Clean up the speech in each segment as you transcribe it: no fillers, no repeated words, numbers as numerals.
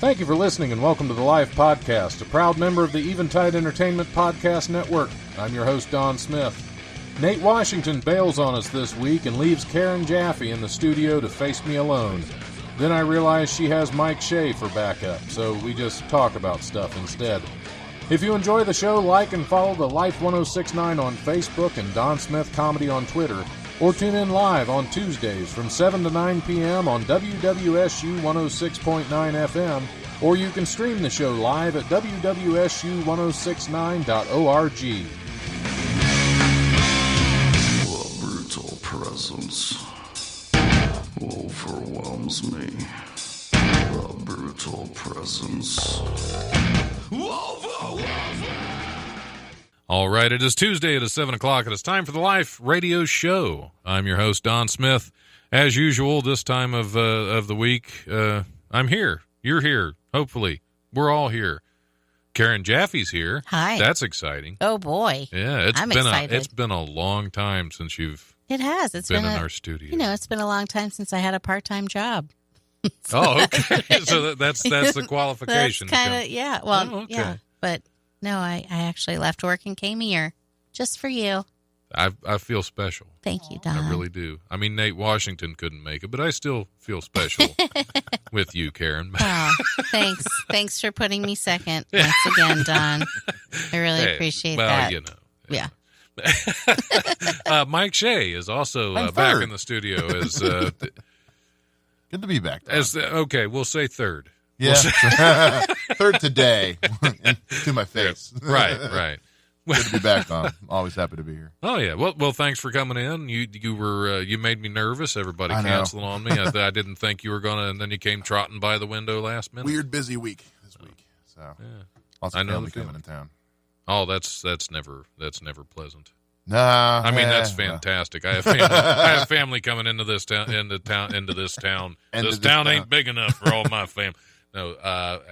Thank you for listening and welcome to the Life Podcast, a proud member of the Eventide Entertainment Podcast Network. I'm your host, Don Smith. Nate Washington bails on us this week and leaves Karen Jaffe in the studio to face me alone. Then I realize she has Mike Shea for backup, so we just talk about stuff instead. If you enjoy the show, like and follow the Life 1069 on Facebook and Don Smith Comedy on Twitter, or tune in live on Tuesdays from 7 to 9 p.m. on WWSU 106.9 FM, or you can stream the show live at wwsu1069.org. The brutal presence overwhelms me. The brutal presence overwhelms me. All right, it is Tuesday. It is 7 o'clock. It is time for the Life Radio Show. I'm your host, Don Smith. As usual, this time of the week, I'm here. You're here, hopefully. We're all here. Karen Jaffe's here. Hi. That's exciting. Oh, boy. Yeah, I'm excited. It's been a long time since you've It has. It's been been in our studio. You know, it's been a long time since I had a part-time job. Oh, okay. So that's the qualification. That's kind of, yeah. Well, Oh, okay. yeah. But no, I actually left work and came here just for you. I feel special. Thank you, Don. I really do. I mean, Nate Washington couldn't make it, but I still feel special with you, Karen. Oh, thanks. Thanks for putting me second once again, Don. I really appreciate that. You know. Yeah. Mike Shea is also I'm back third. in the studio as Good to be back. okay, we'll say third. Yeah. Third today to my face. Right. Good to be back, Don. Always happy to be here. Oh yeah. Well, thanks for coming in. You made me nervous. Everybody I know. canceled on me. I didn't think you were gonna, and then you came trotting by the window last minute. Weird busy week this week. So lots I of know family the feeling. coming in town. Oh, that's never pleasant. Nah. I mean, that's fantastic. I have family coming into this town. This town ain't big enough for all my family. No,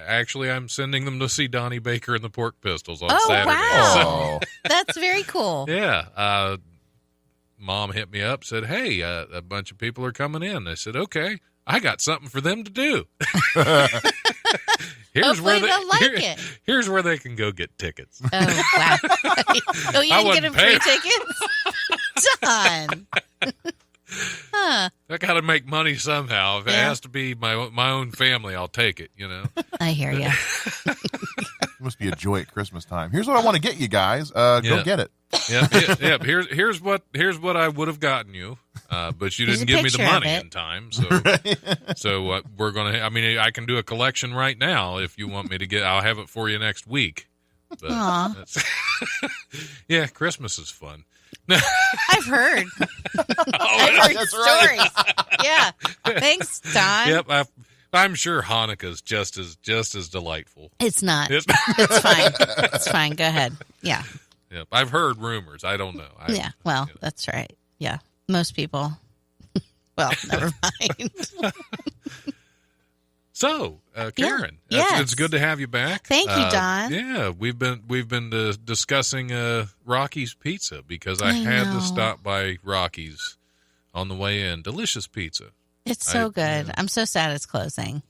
actually, I'm sending them to see Donnie Baker and the Pork Pistols on Saturday. Wow. Oh. That's very cool. Yeah. Mom hit me up, said, hey, a bunch of people are coming in. I said, okay, I got something for them to do. Hopefully they'll like it. Here's where they can go get tickets. Oh, wow. Oh, you didn't get them free pay. tickets? Don. Huh. I got to make money somehow. If it Yeah. has to be my own family, I'll take it, you know. I hear you. It must be a joy at Christmas time. Here's what I want to get you guys. Go get it. Yeah. Here's what I would have gotten you, but you Here's didn't a give me the picture of money it. in time. So we're gonna. I mean, I can do a collection right now if you want me to get. I'll have it for you next week. But Aw. yeah, Christmas is fun. I've heard. Oh, I've heard that's right. stories. Yeah. Thanks, Don. Yep, I'm sure Hanukkah's just as delightful. It's not. It's- It's fine. It's fine. Go ahead. Yeah. Yep, I've heard rumors. I don't know. Yeah. Well, that's right. Yeah. Most people. Well, never mind. So, Karen, Yes. it's good to have you back. Thank you, Don. Yeah, we've been discussing Rocky's Pizza because I I had know. to stop by Rocky's on the way in. Delicious pizza. It's so good. I'm so sad it's closing.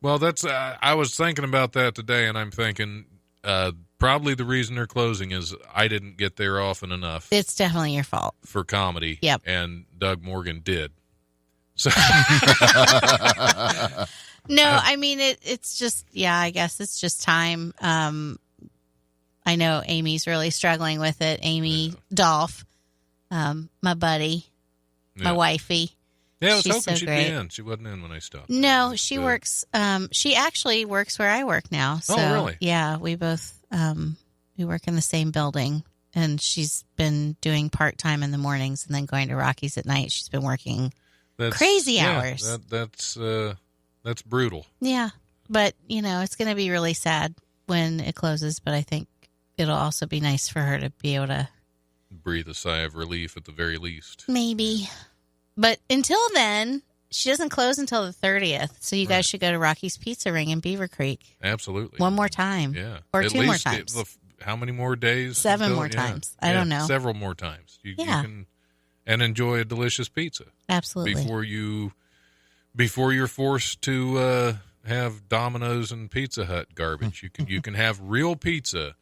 Well, that's I was thinking about that today, and I'm thinking probably the reason they're closing is I didn't get there often enough It's definitely your fault. for comedy. Yep. And Doug Morgan did. So No, I mean, it's just, yeah, I guess it's just time. I know Amy's really struggling with it. Amy Dolph, my buddy, my yeah. wifey. Yeah, I was She's hoping so she'd great. be in. She wasn't in when I stopped. No, But, she works. She actually works where I work now. So, Oh, really? Yeah, we both we work in the same building, and she's been doing part-time in the mornings and then going to Rockies at night. She's been working crazy hours. That's brutal. Yeah, but it's going to be really sad when it closes, but I think it'll also be nice for her to be able to Breathe a sigh of relief at the very least. maybe. But until then, she doesn't close until the 30th. So you guys should go to Rocky's Pizza Ring in Beaver Creek Absolutely. one more time. Yeah. Or At two more least times. How many more days? 7 more times. I don't know. Several more times. You Yeah. can and enjoy a delicious pizza Absolutely. before you're forced to have Domino's and Pizza Hut garbage. You can have real pizza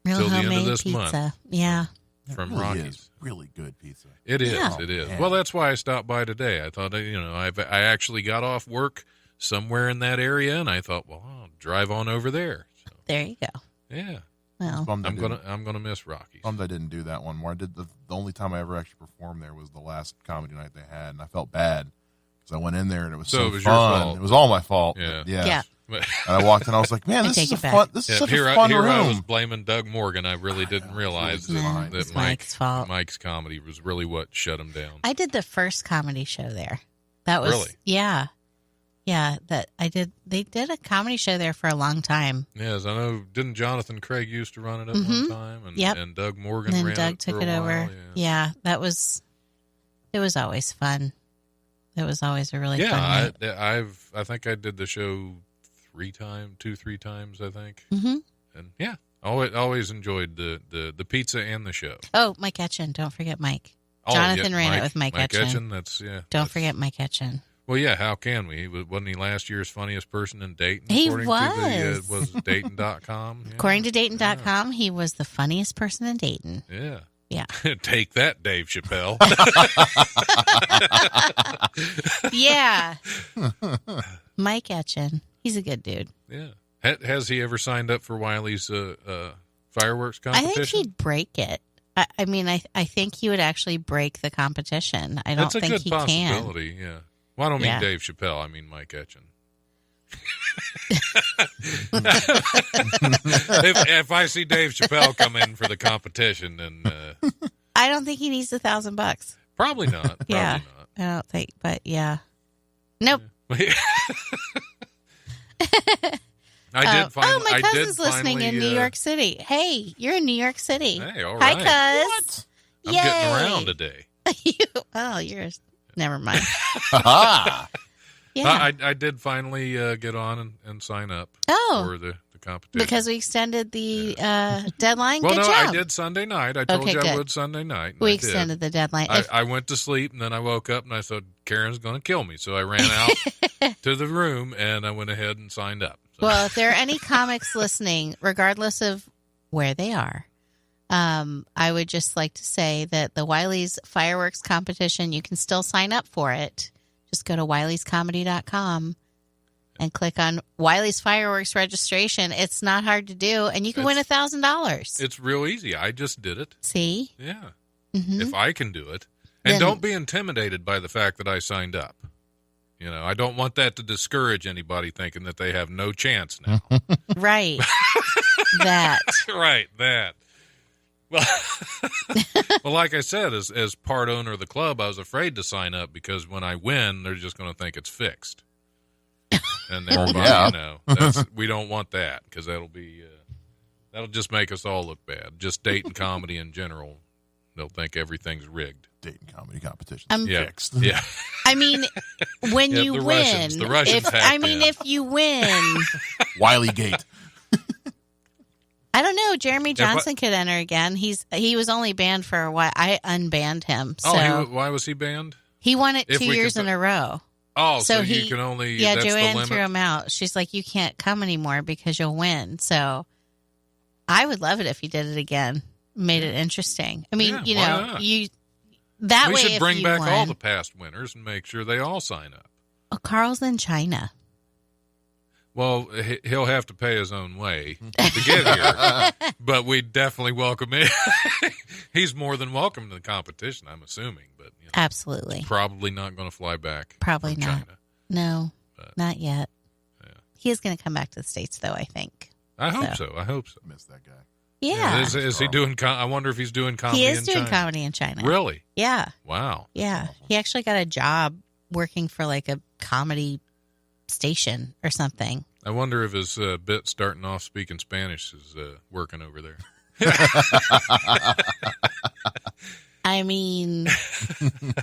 Real till the homemade end of this pizza. month. Yeah. From It really Rockies. is really good pizza. It is. Yeah. It is. Yeah. Well, that's why I stopped by today. I thought, I actually got off work somewhere in that area, and I thought, well, I'll drive on over there. So, There you go. yeah, Well, Bummed I I'm didn't- gonna miss Rockies. Bummed I didn't do that one more. I did the only time I ever actually performed there was the last comedy night they had, and I felt bad because I went in there and it was So so it was your fun. fault. It was all my fault. Yeah. but yeah. Yeah. But, And I walked in, I was like, man, I this take is it back. fun. This is such here, a fun here I was room. blaming Doug Morgan. I really didn't realize No, that it's Mike, Mike's fault. Mike's comedy was really what shut him down. I did the first comedy show there. That was Really? Yeah. Yeah, that I did. They did a comedy show there for a long time. Yes, I know. Didn't Jonathan Craig used to run it at one Mhm. time? And, Yep. and Doug Morgan And then ran Doug it took for a it over. while, Yeah, it was always fun. It was always a really fun Yeah, night. I think I did the show 3 times, I think. Mm-hmm. And yeah, always enjoyed the pizza and the show. Oh, Mike Etchen. Don't forget Mike. Oh, Jonathan yeah, ran it with Mike Etchen. That's Don't that's- forget Mike Etchen. Well, yeah, how can we? Wasn't he last year's funniest person in Dayton? He according was. to was Dayton.com? Yeah. According to Dayton.com, he was the funniest person in Dayton. Yeah. Yeah. Take that, Dave Chappelle. Yeah. Mike Etchen. He's a good dude. Yeah. Has he ever signed up for Wiley's fireworks I competition? think he'd break it. I mean, I think he would actually break the competition. I don't That's a think good he can. possibility, yeah. Well, I don't mean Yeah. Dave Chappelle. I mean Mike Etchen. if I see Dave Chappelle come in for the competition, then I don't think he needs $1,000. probably not. Probably Yeah. I don't think, but yeah. Nope. not. I did find. oh, my I did cousin's listening in finally, New York City. Hey, you're in New York City. Hey, all Hi, right. cuz. I'm getting around today. You're. Never mind. Ah, Yeah. I did finally get on and sign up Oh, for the competition. because we extended the deadline. well, Good no, job. I did Sunday night. I told Okay, you I good. would Sunday night. and We I did. extended the deadline. I went to sleep, and then I woke up, and I thought, Karen's going to kill me. So I ran out to the room, and I went ahead and signed up. So, Well, if there are any comics listening, regardless of where they are, I would just like to say that the Wiley's Fireworks Competition, you can still sign up for it. Just go to wileyscomedy.com and click on Wiley's Fireworks registration. It's not hard to do, and you can win $1,000. it's real easy. I just did it. See? Yeah. Mm-hmm. If I can do it. And Then- don't be intimidated by the fact that I signed up. You know, I don't want that to discourage anybody thinking that they have no chance now. Right. That. Right, that. Well, well, like I said, as part owner of the club, I was afraid to sign up because when I win, they're just going to think it's fixed. And everybody, yeah. we don't want that because that'll just make us all look bad. Just Dayton comedy in general, they'll think everything's rigged. Dayton comedy competition. Yeah, Fixed. yeah. I mean, when Yeah, you the win, Russians hacked in. if you win, Wiley Gate. I don't know. Jeremy Johnson could enter again. He was only banned for a while. I unbanned him. So Why was he banned? he won it If 2 we years could- in a row. Oh, so he, you can only yeah. that's the Joanne limit? threw him out. She's like, you can't come anymore because you'll win. So I would love it if he did it again. Made it interesting. I mean, Yeah, you why know, not? you that We way should if bring you back won, all the past winners and make sure they all sign up. Oh, Carl's in China. Well, he'll have to pay his own way to get here, but we definitely welcome him. He's more than welcome to the competition, I'm assuming, but you know, Absolutely. probably not going to fly back. Probably from not. China. No, But- not yet. Yeah. He is going to come back to the States, though, I think. I hope So. so. I hope so. Miss that guy. Yeah. Is he doing? I wonder if he's doing comedy. He is in doing China. comedy in China. Really? Yeah. Wow. Yeah. He actually got a job working for like a comedy station or something. I wonder if his bit starting off speaking Spanish is working over there. I mean,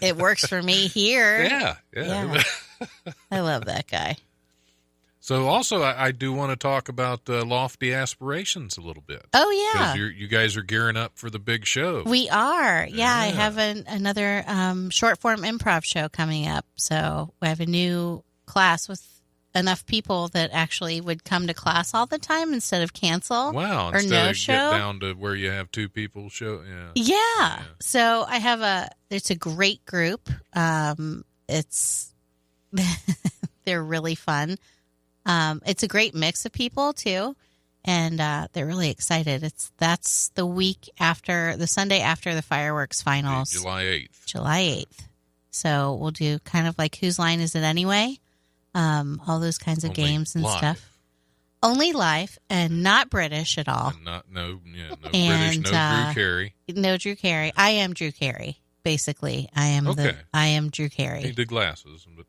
it works for me here. Yeah. Yeah. I love that guy. So also, I do want to talk about Lofty Aspirations a little bit. Oh, Because yeah. you guys are gearing up for the big show. We are. Yeah, I Yeah. have another short form improv show coming up. So we have a new class with enough people that actually would come to class all the time instead of cancel. Wow. Or Instead no of show. get down to where you have two people show. Yeah. Yeah. So I have it's a great group. It's, they're really fun. It's a great mix of people too. And they're really excited. That's the week after, the Sunday after the fireworks finals. July 8th. July 8th. So we'll do kind of like Whose Line Is It Anyway? All those kinds of Only games and live. stuff. Only live and not British at all. And no And, British, no Drew Carey. No Drew Carey. I am Drew Carey, basically. I am Drew Carey. He did glasses. But,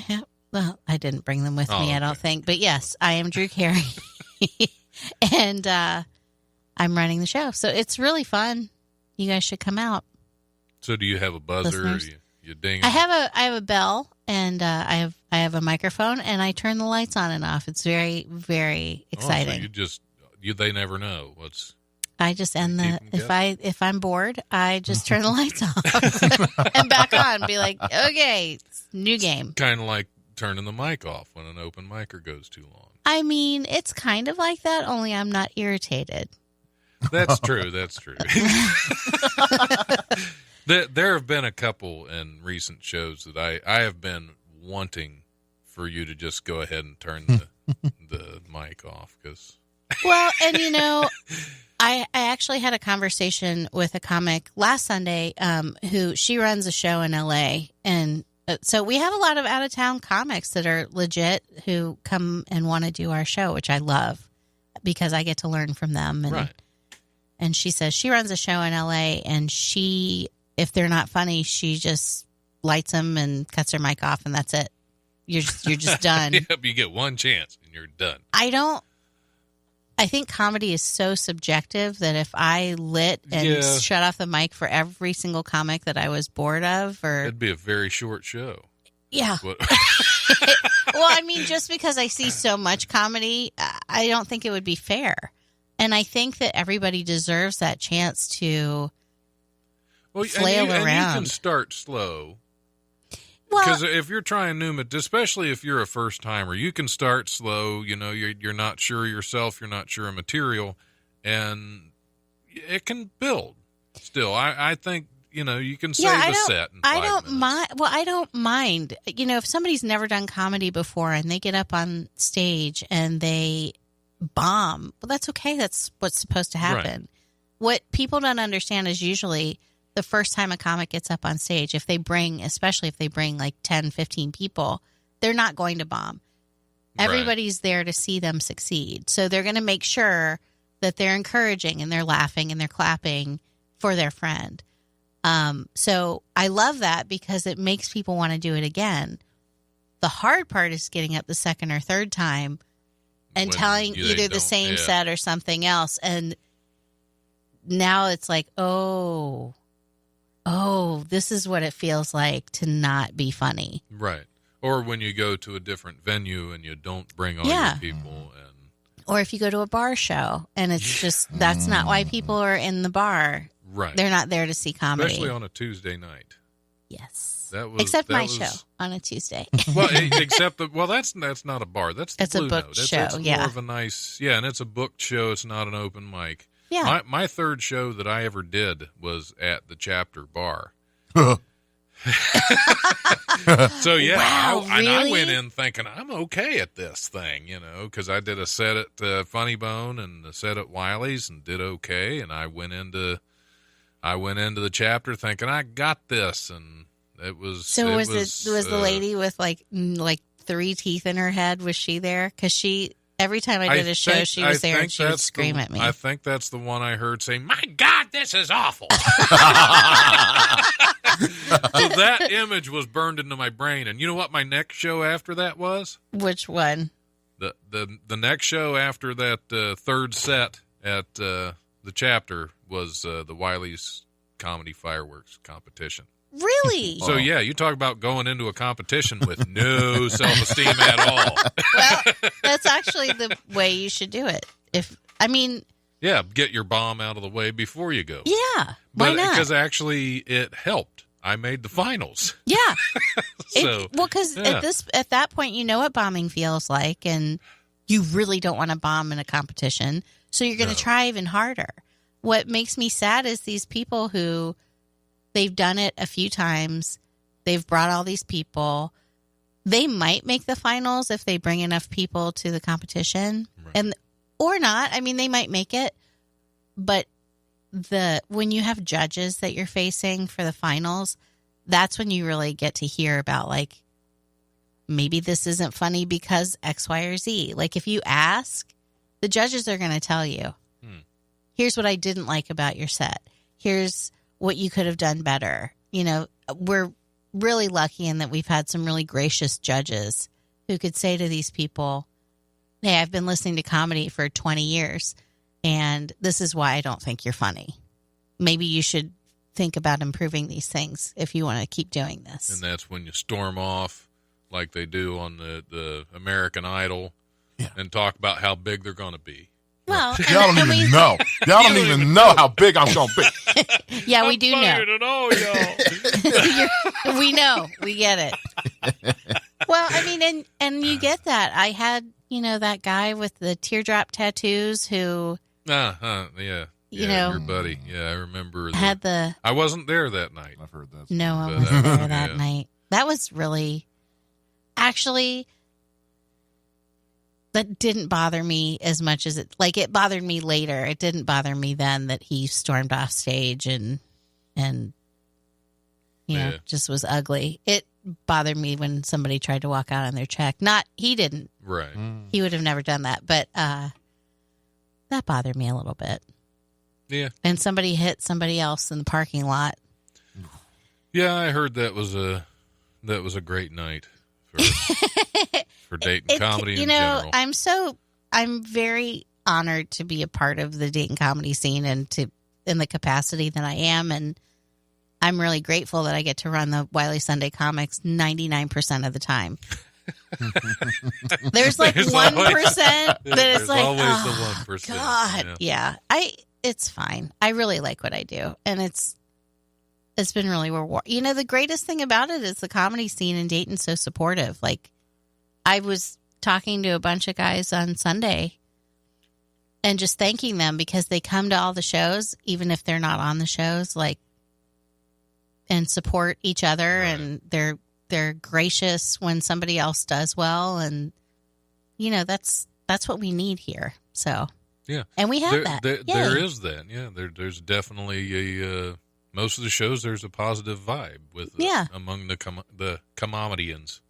yeah. Well, I didn't bring them with me, I don't okay. think. But yes, I am Drew Carey. And I'm running the show. So it's really fun. You guys should come out. So do you have a buzzer? Or Listeners. you ding? I have a bell and I have a microphone and I turn the lights on and off. It's very, very exciting. Oh, so they never know what's. I just end keep 'em if I'm bored, I just turn the lights off and back on. Be like, okay, it's new game. Kind of like turning the mic off when an open micer goes too long. I mean, it's kind of like that, only I'm not irritated. That's true. That's true. There have been a couple in recent shows that I have been wanting for you to just go ahead and turn the mic off because. Well, and I actually had a conversation with a comic last Sunday who she runs a show in LA. And so we have a lot of out of town comics that are legit who come and want to do our show, which I love because I get to learn from them. And, Right. And she says she runs a show in LA and if they're not funny, she just lights them and cuts her mic off and that's it. You're just done. Yep, you get one chance and you're done. I think comedy is so subjective that if I lit and shut off the mic for every single comic that I was bored of, It'd be a very short show. Yeah. Well, I mean, just because I see so much comedy, I don't think it would be fair. And I think that everybody deserves that chance to flail around. And you can start slow. Because if you're trying new, especially if you're a first timer, you can start slow. You're not sure yourself, you're not sure of material, and it can build. Still, I think you can save a set. In 5 minutes. Well, I don't mind. If somebody's never done comedy before and they get up on stage and they bomb, well, that's okay. That's what's supposed to happen. Right. What people don't understand is usually the first time a comic gets up on stage, especially if they bring like 10, 15 people, they're not going to bomb. Everybody's there to see them succeed. So they're going to make sure that they're encouraging and they're laughing and they're clapping for their friend. So I love that because it makes people want to do it again. The hard part is getting up the second or third time and telling either the same set or something else. And now it's like, oh, this is what it feels like to not be funny. Right. Or when you go to a different venue and you don't bring all your people. Or if you go to a bar show and it's just, that's not why people are in the bar. Right. They're not there to see comedy. Especially on a Tuesday night. Yes. Except my show on a Tuesday. Well, that's not a bar. That's the Blue a booked Note. show. It's more of a nice, and it's a booked show. It's not an open mic. Yeah. My third show that I ever did was at the Chapter Bar. So wow, really? And I went in thinking I'm okay at this thing, because I did a set at Funny Bone and a set at Wiley's and did okay, and I went into the Chapter thinking I got this, and it was. So was the lady with like 3 teeth in her head? Was she there? Because every time I did a show, she was there and she would scream at me. I think that's the one I heard say, "My God, this is awful." So that image was burned into my brain. And you know what my next show after that was? Which one? The next show after that third set at the Chapter was the Wiley's Comedy Fireworks competition. Really? So, you talk about going into a competition with no self-esteem at all. Well, that's actually the way you should do it. Get your bomb out of the way before you go. Yeah, why not? Because actually it helped. I made the finals. Yeah. So, because at that point, you know what bombing feels like, and you really don't want to bomb in a competition. So you're going to try even harder. What makes me sad is these people who they've done it a few times. They've brought all these people. They might make the finals if they bring enough people to the competition, or not. I mean, they might make it, but when you have judges that you're facing for the finals, that's when you really get to hear about, like, maybe this isn't funny because X, Y, or Z. Like, if you ask, the judges are going to tell you, here's what I didn't like about your set. Here's what you could have done better. You know, we're really lucky in that we've had some really gracious judges who could say to these people, hey, I've been listening to comedy for 20 years, and this is why I don't think you're funny. Maybe you should think about improving these things if you want to keep doing this. And that's when you storm off like they do on the American Idol and talk about how big they're going to be. Well, y'all don't even know. Y'all don't even know how big I'm going to be. Yeah, we do know. Than all y'all. We know. We get it. Well, I mean, and you get that. I had, that guy with the teardrop tattoos who... Yeah. Your buddy. Yeah, I remember. I wasn't there that night. I've heard that. No, I wasn't there that night. That was really... Actually... That didn't bother me as much as it bothered me later. It didn't bother me then that he stormed off stage and just was ugly. It bothered me when somebody tried to walk out on their check. He didn't. Right. He would have never done that. But that bothered me a little bit. Yeah. And somebody hit somebody else in the parking lot. Yeah, I heard that was a great night for Dayton comedy in general. I'm very honored to be a part of the Dayton comedy scene and in the capacity that I am, and I'm really grateful that I get to run the Wiley Sunday Comics 99% of the time. There's 1% that it's like, always the 1%. God, yeah. It's fine. I really like what I do, and it's been really rewarding. The greatest thing about it is the comedy scene in Dayton's so supportive. Like, I was talking to a bunch of guys on Sunday and just thanking them because they come to all the shows, even if they're not on the shows, and support each other. Right. And they're gracious when somebody else does well. And, that's what we need here. So, yeah. And we have that. There is that. Yeah. There's definitely most of the shows, there's a positive vibe with among the Commomedians.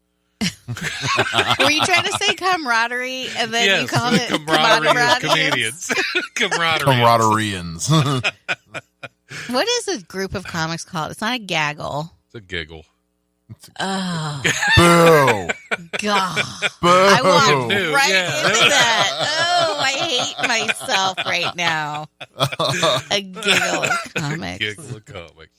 Were you trying to say camaraderie and then you call it camaraderie of comedians? Camaradereians. What is a group of comics called? It's not a gaggle. It's a giggle. Oh. Boo. God. Boo. I walked right into that. Oh, I hate myself right now. A giggle of comics. Giggle of comics.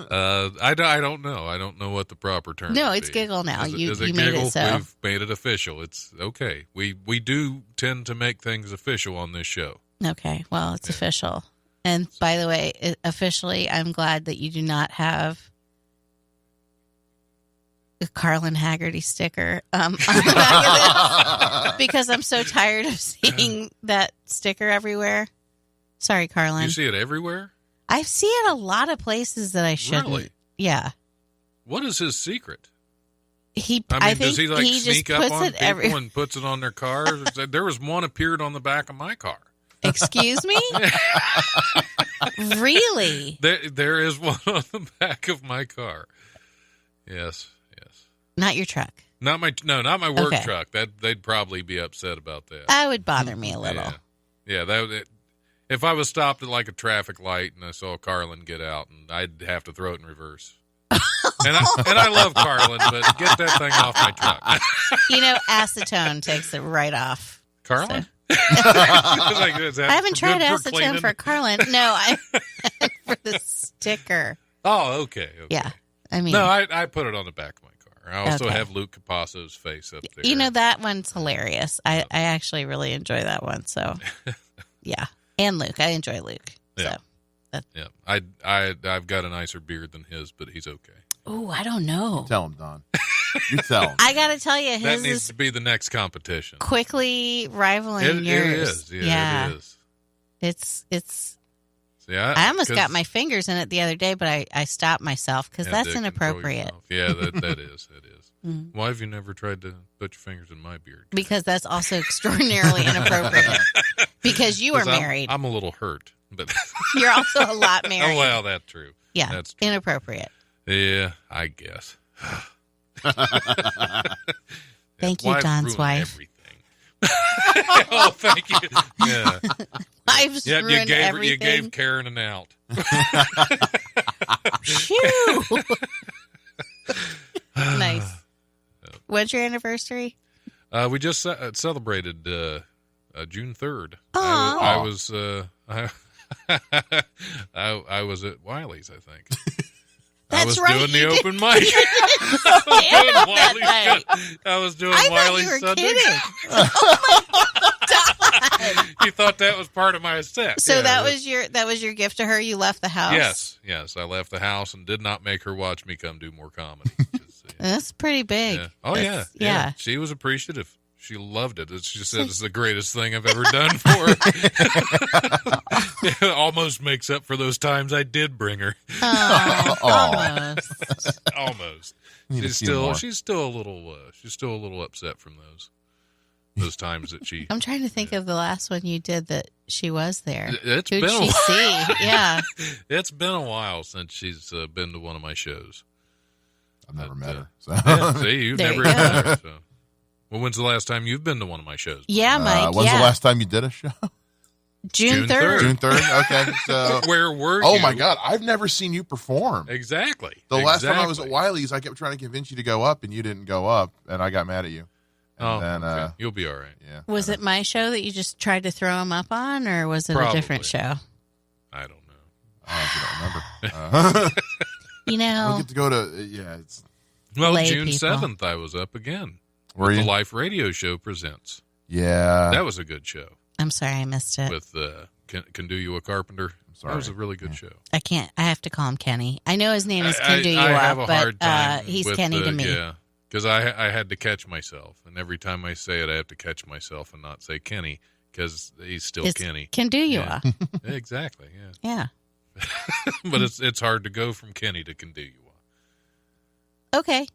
I don't know. I don't know what the proper term is. No, it's giggle now. You made giggle? it so. We've made it official. It's okay. We do tend to make things official on this show. Okay. Well, it's official. And by the way, officially, I'm glad that you do not have a Carlin Haggerty sticker on the back of this, because I'm so tired of seeing that sticker everywhere. Sorry, Carlin. You see it everywhere? I see it a lot of places that I shouldn't. Really? Yeah. What is his secret? I think does he sneak up on people and puts it on their cars? There was one appeared on the back of my car. Excuse me? Really? There is one on the back of my car. Yes. Not your truck. Not my work truck. They'd probably be upset about that. That would bother me a little. Yeah. If I was stopped at like a traffic light and I saw Carlin get out, and I'd have to throw it in reverse. and I love Carlin, but get that thing off my truck. Acetone takes it right off. Carlin? So. I haven't tried acetone for Carlin. No, for the sticker. Oh, okay. Yeah. I mean, no, I put it on the back of my car. I also have Luke Capasso's face up there. That one's hilarious. I actually really enjoy that one. So, yeah. And Luke. I enjoy Luke. Yeah. So, Yeah, I've got a nicer beard than his, but he's okay. Oh, I don't know. Tell him, Don. You tell him. I got to tell you, That his needs is to be the next competition. quickly rivaling It yours. is. Yeah, it is. It's. See, I almost got my fingers in it the other day, but I stopped myself because had that's to control inappropriate. yourself. Yeah, that is. That is. Mm. Why have you never tried to put your fingers in my beard? Because that's also extraordinarily inappropriate. Because you are 'Cause married. I'm a little hurt, but You're also a lot married. oh well, that's true. Yeah, That's true. inappropriate. Yeah, I guess. Thank you, Wives Don's ruin wife. Everything. Oh, thank you. Yeah. Wives Yeah, ruin you everything. gave Karen an out. Phew. Nice. When's your anniversary? We just celebrated June 3rd. Aw. I was I was at Wiley's, I think. I That's was right, doing the you did. open mic. I was doing I thought Wiley's you were Sunday. kidding. Oh my God. You thought that was part of my set. So Yeah, that was your gift to her. You left the house. Yes. I left the house and did not make her watch me come do more comedy. That's pretty big. Yeah. Oh yeah. Yeah. She was appreciative. She loved it. She said it's the greatest thing I've ever done for her. It almost makes up for those times I did bring her. Oh, almost. Almost. Need a She's few still more. she's still a little upset from those times that she. I'm trying to think of the last one you did that she was there. It's Who'd been she see? Yeah. It's been a while since she's been to one of my shows. I've never met her. So. Yeah, see, you've There never you met her. So. Well, when's the last time you've been to one of my shows? Yeah, Mike. When's yeah. the last time you did a show? June June 3rd. 3rd. June 3rd? Okay. So. Where were you? Oh, my God. I've never seen you perform. Exactly. The last time I was at Wiley's, I kept trying to convince you to go up, and you didn't go up, and I got mad at you. And then, okay. You'll be all right. yeah. Was it my show that you just tried to throw him up on, or was it a different show? I don't know. I honestly don't remember. You I know, don't get to go to, yeah. It's, Well, Lay June people. 7th, I was up again. were The you? Life Radio Show presents. Yeah. That was a good show I'm sorry I missed it. with Can Do You a Carpenter. sorry. That was a really good show. I can't. I have to call him Kenny. I know his name is I Can Do You have Up, a but hard time he's with Kenny to me. Yeah, because I had to catch myself, and every time I say it, I have to catch myself and not say Kenny because he's still It's Kenny. Can Do You Yeah. Up. Exactly. Yeah, Yeah. but it's hard to go from Kenny to Can Do You a. Okay.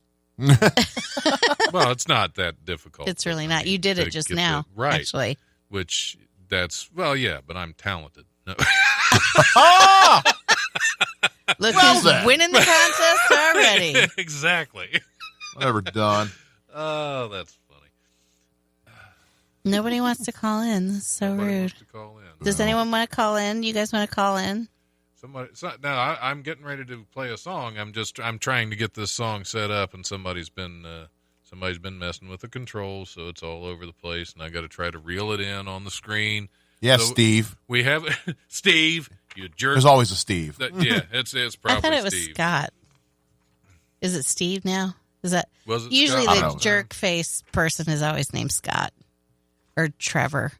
Well, it's not that difficult. It's really I not. mean, You did to it just get now, right? actually. Which yeah, but I'm talented. No. Ah! Look Well who's then. winning the contest already. Exactly. Whatever, Don. Oh, that's funny. Nobody wants to call in. That's so Somebody rude. wants to call in. Does anyone want to call in? You guys want to call in? Now I'm getting ready to play a song. I'm trying to get this song set up, and somebody's been messing with the controls, so it's all over the place, and I got to try to reel it in on the screen. Yes, So Steve. We have Steve. You jerk. There's always a Steve. Yeah, it's probably I thought it was Steve. Scott. Is it Steve now? Is that Was it usually Scott? I the don't know. jerk face person is always named Scott or Trevor?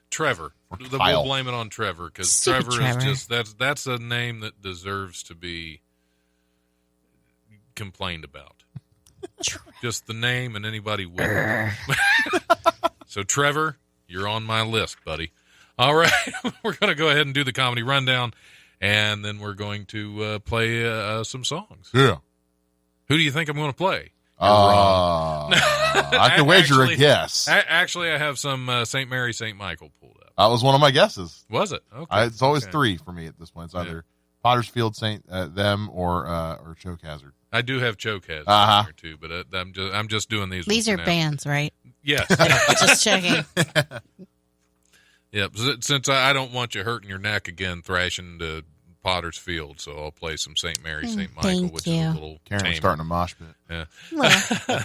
Trevor. Or We'll Kyle. blame it on Trevor because Stupid Trevor Trevor. is just that's a name that deserves to be complained about. Just the name and anybody with it. So Trevor, you're on my list, buddy. All right, we're going to go ahead and do the comedy rundown, and then we're going to play some songs. Yeah. Who do you think I'm going to play? You're wrong. I can wager a guess. Actually, I have some St. Mary, St. Michael pulled up. That was one of my guesses. Was it? Okay. It's always Okay. 3 for me at this point. It's either Pottersfield, them, or Choke Hazard. I do have Choke Hazard Uh-huh. there too, but I'm just doing these. These are now. bands, right? Yes. Just checking. Yep. Since I don't want you hurting your neck again, thrashing to Potter's Field, so I'll play some St. Mary, St. Michael, thank which you. is a little Karen was tamer. starting a mosh pit. Yeah. Well,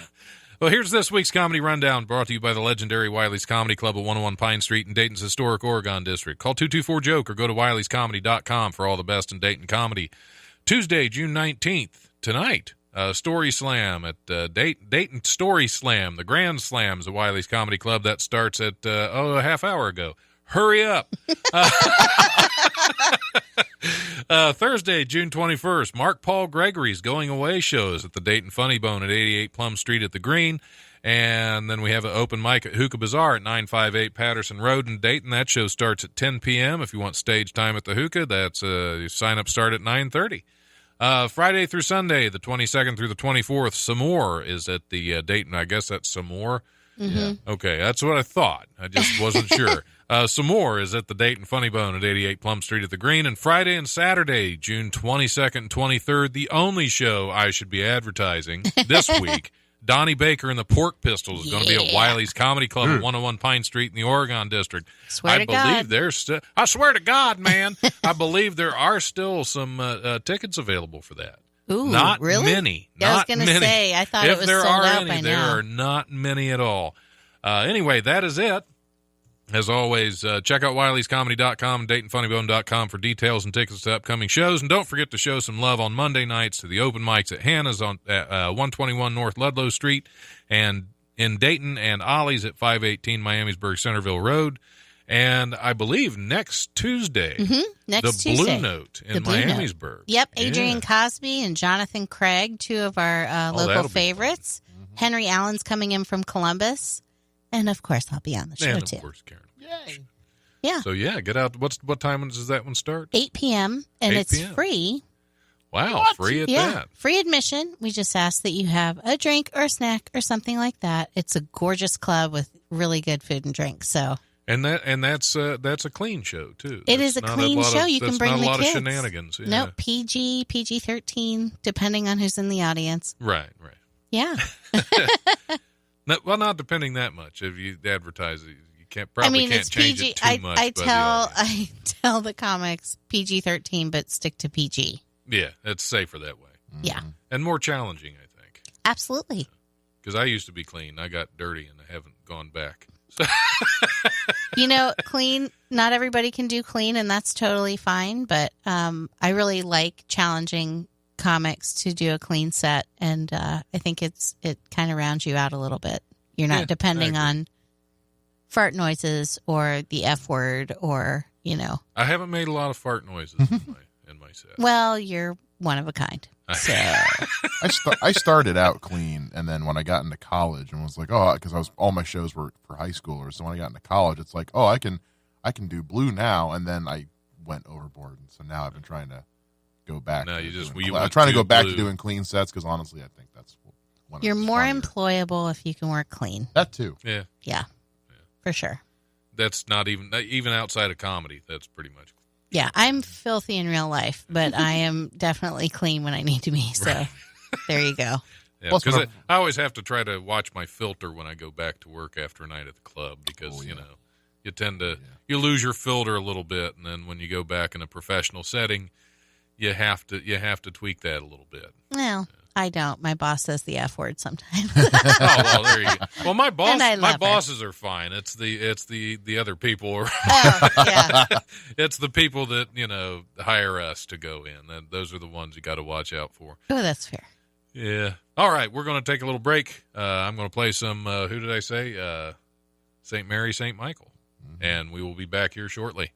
Well, here's this week's comedy rundown, brought to you by the legendary Wiley's Comedy Club at 101 Pine Street in Dayton's historic Oregon District. Call 224-JOKE or go to wileyscomedy.com for all the best in Dayton comedy. Tuesday, June 19th, tonight, Story Slam at Dayton Story Slam, the Grand Slams at Wiley's Comedy Club. That starts at, a half hour ago. Hurry up. Thursday, June 21st, Mark Paul Gregory's Going Away shows at the Dayton Funny Bone at 88 Plum Street at the Green. And then we have an open mic at Hookah Bazaar at 958 Patterson Road in Dayton. That show starts at 10 p.m. If you want stage time at the Hookah, that's sign up start at 9:30. Friday through Sunday, the 22nd through the 24th, some more is at the Dayton. I guess that's some more. Mm-hmm. Yeah. Okay, that's what I thought. I just wasn't sure. Some more is at the Dayton Funny Bone at 88 Plum Street at the Green. And Friday and Saturday, June 22nd and 23rd, the only show I should be advertising this week, Donnie Baker and the Pork Pistols is going to be at Wiley's Comedy Club at 101 Pine Street in the Oregon District. I believe there's still, I swear to God, man, I believe there are still some tickets available for that. Ooh, not really? many. Yeah, I was not going to many. say, I thought if it was there sold are out any, by there now. are not many at all. Anyway, that is it. As always, check out wileyscomedy.com and DaytonFunnyBone.com for details and tickets to upcoming shows. And don't forget to show some love on Monday nights to the open mics at Hannah's on 121 North Ludlow Street and in Dayton, and Ollie's at 518 Miamisburg Centerville Road. And I believe next Tuesday, Next the Tuesday. Blue Note in The Blue Note. Miamisburg. Yep, Adrian Yeah. Cosby and Jonathan Craig, two of our that'll local be favorites. Henry Allen's coming in from Columbus. And, of course, I'll be on the show, And, too. of course, Karen. Yay. Yeah, So, yeah, get out. What time does that one start? 8 p.m., and 8 it's p.m.. free. Wow, free at that. Free admission. We just ask that you have a drink or a snack or something like that. It's a gorgeous club with really good food and drink. So And that's a clean show too. it is a That's not clean lot show. Of, You can that's bring not the a lot kids. of shenanigans. Yeah. No, PG-13, depending on who's in the audience. Right. Yeah. No, well, not depending that much. If you advertise it, you probably can't it's change PG. it too much. I by the audience. tell the comics PG-13, but stick to PG. Yeah, it's safer that way Yeah, and more challenging, I think. absolutely. Because I used to be clean. I got dirty and I haven't gone back. Clean, not everybody can do clean, and that's totally fine. But I really like challenging comics to do a clean set, and I think it kind of rounds you out a little bit. You're not Yeah, depending I agree. on fart noises or the F word or, I haven't made a lot of fart noises in my set. well, you're one of a kind. So I started out clean, and then when I got into college and was like, because all my shows were for high schoolers. So when I got into college, it's like, I can do blue now, and then I went overboard, and so now I've been trying to go back. No, to you just- doing you clean. I'm went trying to to go back blue. to doing clean sets because honestly, I think that's when you're it's more funnier. employable if you can work clean. That too. Yeah, Yeah, for sure. that's not even outside of comedy. That's pretty much. Yeah, I'm filthy in real life, but I am definitely clean when I need to be. So there you go. Yeah, Plus, because when I always have to try to watch my filter when I go back to work after a night at the club because you tend to you lose your filter a little bit, and then when you go back in a professional setting, you have to tweak that a little bit. Well, I don't. My boss says the F word sometimes. Oh well, there you go. Well, my And I love her. bosses are fine. It's the other people. Oh, yeah. It's the people that hire us to go in. Those are the ones you got to watch out for. Oh, that's fair. Yeah. All right, we're going to take a little break. I'm going to play some. Who did I say? St. Mary, St. Michael, and we will be back here shortly.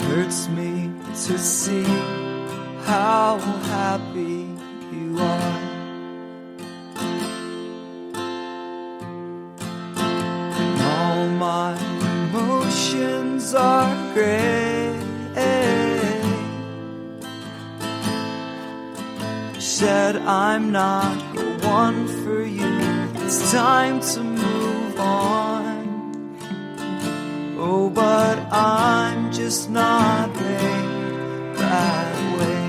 Hurts me to see how happy you are. And all my emotions are gray. You said I'm not the one for you. It's time to move on. Oh, but I'm just not made that way.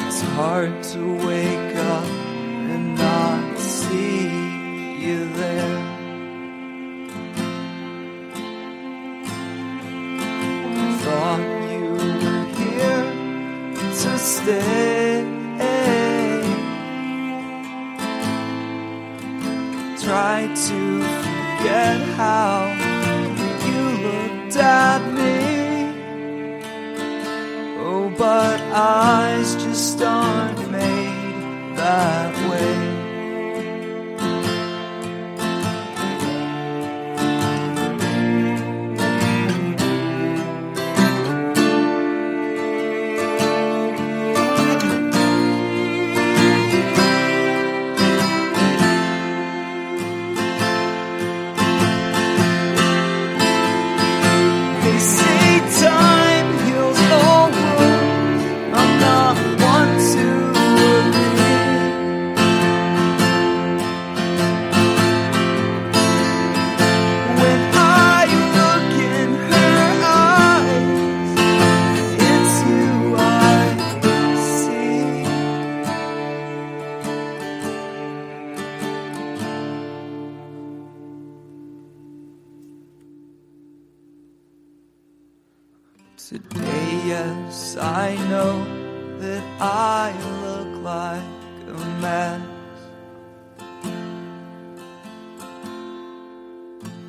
It's hard to wake up and not see you there. Thought you were here to stay. to forget how you looked at me. Oh, but eyes just aren't made that way. They say time heals all wounds. I'm not one to agree. When I look in her eyes, it's you I see. Today, yes, I know that I look like a mess.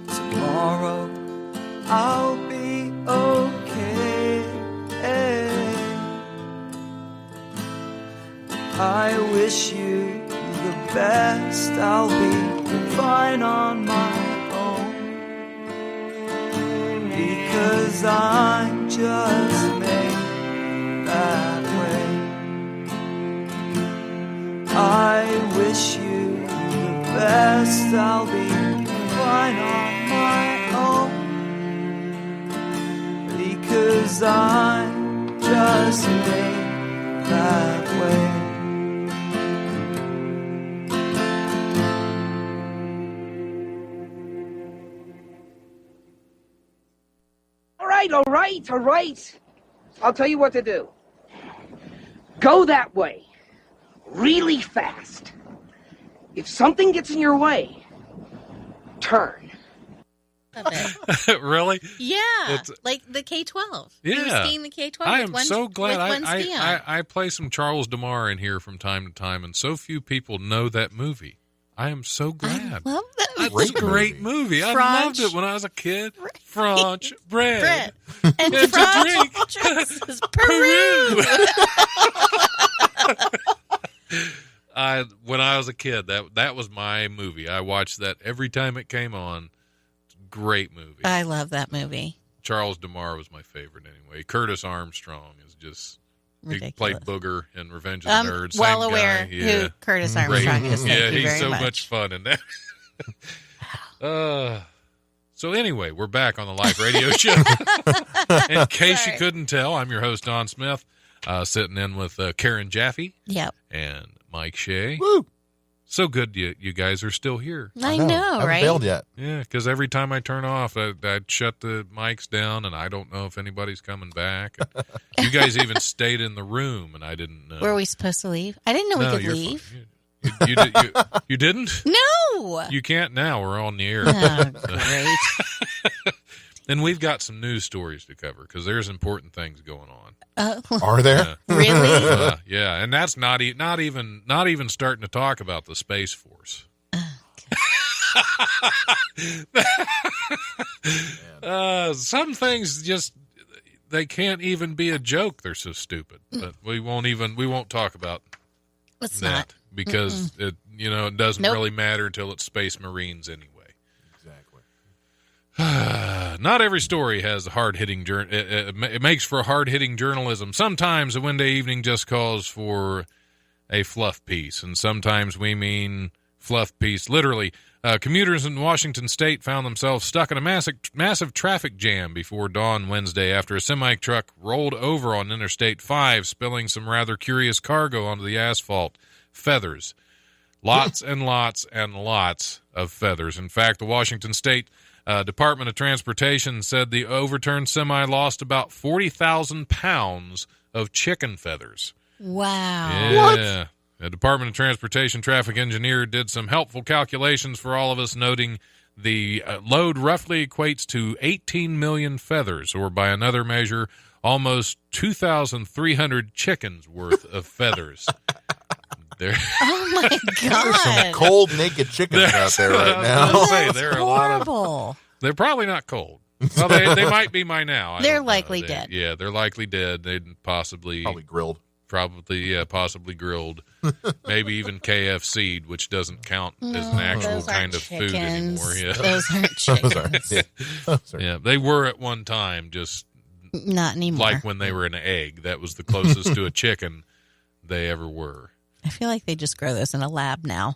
Tomorrow, I'll be okay. I wish you the best. I'll be fine on my own. Because I'm just made that way. I wish you the best. I'll be fine on my own. Because I'm just made that way. All right. I'll tell you what to do. Go that way. Really fast. If something gets in your way, turn. Love it. Really? Yeah, It's- like the K-12. Yeah. He was skiing the K-12. I with am one, so glad with one ski on. I play some Charles DeMar in here from time to time, and so few people know that movie. I am so glad. I love that. It's a great movie. I loved it when I was a kid. French bread. And And to French drink. dresses Peru. When I was a kid, that was my movie. I watched that every time it came on. Great movie. I love that movie. Charles DeMar was my favorite anyway. Curtis Armstrong is just he played Ridiculous. Booger in Revenge of the Nerds. Well Same aware guy. Yeah. who Curtis Great. Armstrong is. Thank Yeah, you he's very so much. much fun in that. So anyway, we're back on the live radio show. In case Sorry. you couldn't tell, I'm your host, Don Smith, sitting in with Karen Jaffe Yep. and Mike Shea. Woo! So good you guys are still here. I know, Haven't right? bailed yet. Yeah, because every time I turn off, I'd shut the mics down, and I don't know if anybody's coming back. You guys even stayed in the room, and I didn't know. Were we supposed to leave? I didn't know we could you're leave. fine. You didn't? No. You can't now. We're on the air. Oh, great. And we've got some news stories to cover because there's important things going on. Are there? Really? Yeah, and that's not even starting to talk about the Space Force. Some things just they can't even be a joke. They're so stupid. But we won't talk about Let's that not. because it doesn't Nope. really matter until it's Space Marines anyway. Exactly. Not every story has hard-hitting it makes for hard-hitting journalism. Sometimes a Wednesday evening just calls for a fluff piece, and sometimes we mean fluff piece literally. Commuters in Washington state found themselves stuck in a massive traffic jam before dawn Wednesday after a semi-truck rolled over on Interstate 5, spilling some rather curious cargo onto the asphalt. Feathers. Lots and lots and lots of feathers. In fact, the Washington State Department of Transportation said the overturned semi lost about 40,000 pounds of chicken feathers. Wow. Yeah. The Department of Transportation traffic engineer did some helpful calculations for all of us, noting the load roughly equates to 18 million feathers, or by another measure, almost 2,300 chickens worth of feathers. There, Oh my There's some god. cold naked chickens out there right now. I'll say That's there are a lot of. horrible. They're probably not cold. Well, they might be by now. I They're don't know. likely dead. Yeah, they're likely dead. They'd possibly Probably grilled. possibly grilled. Maybe even KFC'd, which doesn't count as an actual Those kind aren't of food chickens. anymore. Yeah, Those aren't Those chickens. are, yeah. Those are- yeah, they were at one time, just Not anymore. like when they were an egg. That was the closest to a chicken they ever were. I feel like they just grow those in a lab now.